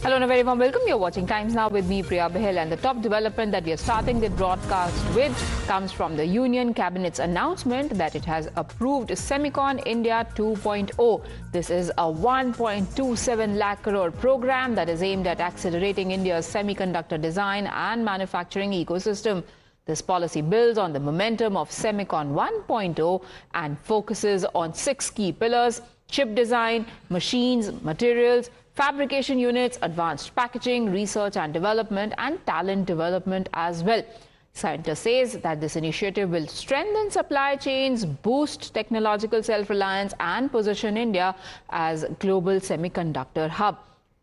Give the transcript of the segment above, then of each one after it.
Hello and a very warm welcome. You're watching Times Now with me, Priya Bahil, and the top development that we are starting the broadcast with comes from the Union Cabinet's announcement that it has approved Semicon India 2.0. This is a 1.27 lakh crore program that is aimed at accelerating India's semiconductor design and manufacturing ecosystem. This policy builds on the momentum of Semicon 1.0 and focuses on 6 key pillars: chip design, machines, materials, fabrication units, advanced packaging, research and development, and talent development as well. Scienta says that this initiative will strengthen supply chains, boost technological self-reliance, and position India as a global semiconductor hub.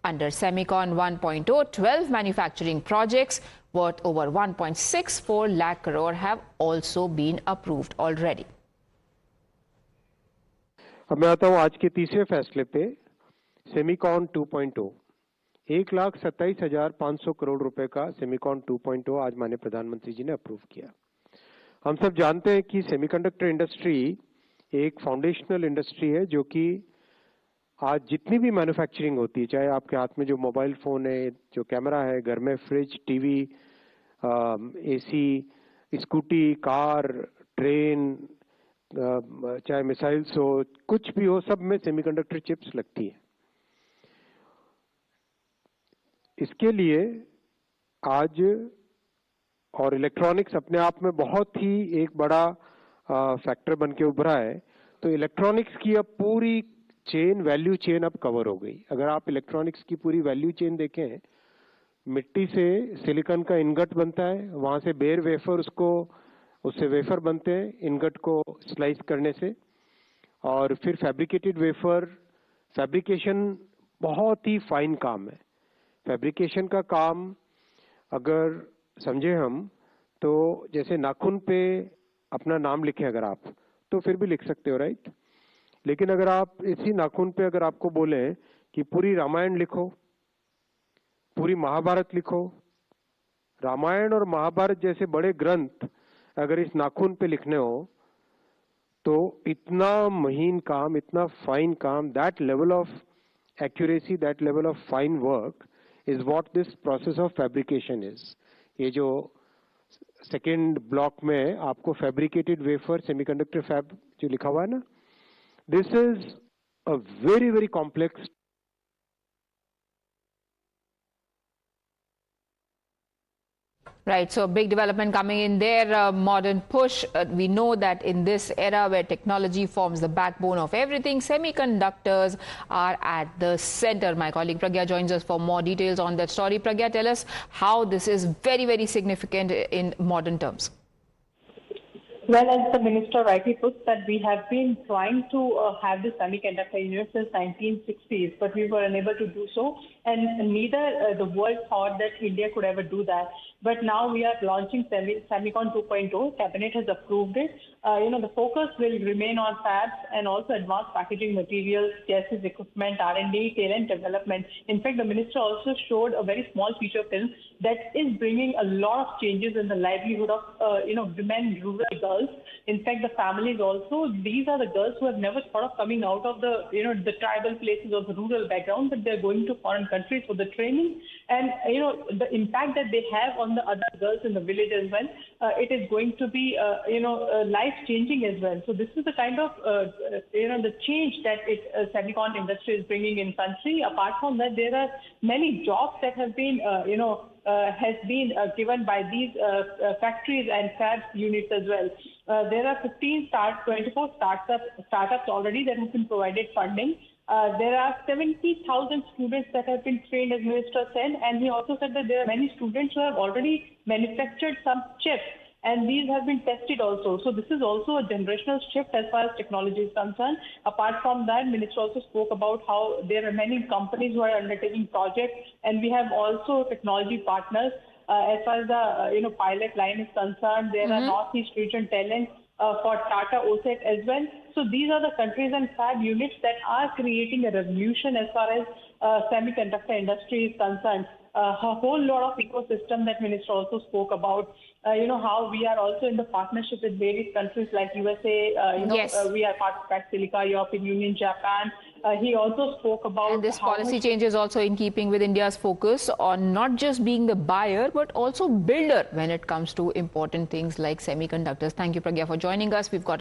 Under Semicon 1.0, 12 manufacturing projects worth over 1.64 lakh crore have also been approved already. अब मैं आता हूँ आज के तीसरे फैसले पे, Semicon 2.0। 1,27,500 crore रुपए का सेमिकॉन 2.0 आज माननीय प्रधानमंत्री जी ने अप्रूव किया। हम सब जानते हैं कि सेमीकंडक्टर इंडस्ट्री एक फाउंडेशनल इंडस्ट्री है जो कि आज जितनी भी मैन्युफैक्चरिंग होती है, चाहे आपके हाथ में जो मोबाइल फोन है, जो कैमरा है, घर में fridge, TV, AC, scooty, car, train, चाहे मिसाइल्स हो, कुछ भी हो, सब में सेमीकंडक्टर चिप्स लगती है। इसके लिए आज और इलेक्ट्रॉनिक्स अपने आप में बहुत ही एक बड़ा फैक्टर बन के उभरा है। तो इलेक्ट्रॉनिक्स की अब पूरी चेन, वैल्यू चेन अब कवर हो गई। अगर आप इलेक्ट्रॉनिक्स की पूरी वैल्यू चेन देखें, मिट्टी से सिलिकॉन का इनगट बनता है, वहां से बेयर वेफर, उससे वेफर बनते हैं इनगट को स्लाइस करने से, और फिर फैब्रिकेटेड वेफर। फैब्रिकेशन बहुत ही फाइन काम है। फैब्रिकेशन का काम अगर समझे हम, तो जैसे नाखून पे अपना नाम लिखें अगर आप, तो फिर भी लिख सकते हो, राइट? लेकिन अगर आप इसी नाखून पे अगर आपको बोलें कि पूरी रामायण लिखो, पूरी महाभारत लिखो, रामायण और महाभारत जैसे बड़े ग्रंथ अगर इस नाखून पे लिखने हो, तो इतना महीन काम, इतना फाइन काम, that level of accuracy, that level of fine work is what this process of fabrication is. ये जो सेकेंड ब्लॉक में आपको फैब्रिकेटेड वेफर सेमीकंडक्टर फैब जो लिखा हुआ है ना, this is a very very complex. Right, so big development coming in there, modern push. We know that in this era where technology forms the backbone of everything, semiconductors are at the center. My colleague Pragya joins us for more details on that story. Pragya, tell us how this is very, very significant in modern terms. Well, as the minister rightly puts, that we have been trying to have this semiconductor unit since 1960s, but we were unable to do so, and neither the world thought that India could ever do that. But now we are launching Semicon 2.0. Cabinet has approved it. The focus will remain on fabs and also advanced packaging materials, chassis equipment, R&D, talent development. In fact, the minister also showed a very small feature film that is bringing a lot of changes in the livelihood of women, rural girls. In fact, the families also, these are the girls who have never thought of coming out of the tribal places or the rural background, but they're going to foreign countries for the training. And the impact that they have on the other girls in the village as well, it is going to be life-changing as well. So this is the kind of the change that semicon industry is bringing in country. Apart from that, there are many jobs that have been has been given by these factories and fab units as well. There are 24 startups already that have been provided funding. There are 70,000 students that have been trained, as Minister said, and he also said that there are many students who have already manufactured some chips, and these have been tested also. So this is also a generational shift as far as technology is concerned. Apart from that, Minister also spoke about how there are many companies who are undertaking projects, and we have also technology partners. As far as the pilot line is concerned, there are Northeast region talents for Tata OSAT as well. So these are the countries and fab units that are creating a revolution as far as semiconductor industry is concerned. A whole lot of ecosystem that Minister also spoke about. How we are also in the partnership with various countries like USA. Yes. We are part of Silica, European Union, Japan, He also spoke about And this how policy much change is also in keeping with India's focus on not just being the buyer, but also builder when it comes to important things like semiconductors. Thank you, Pragya, for joining us. We've got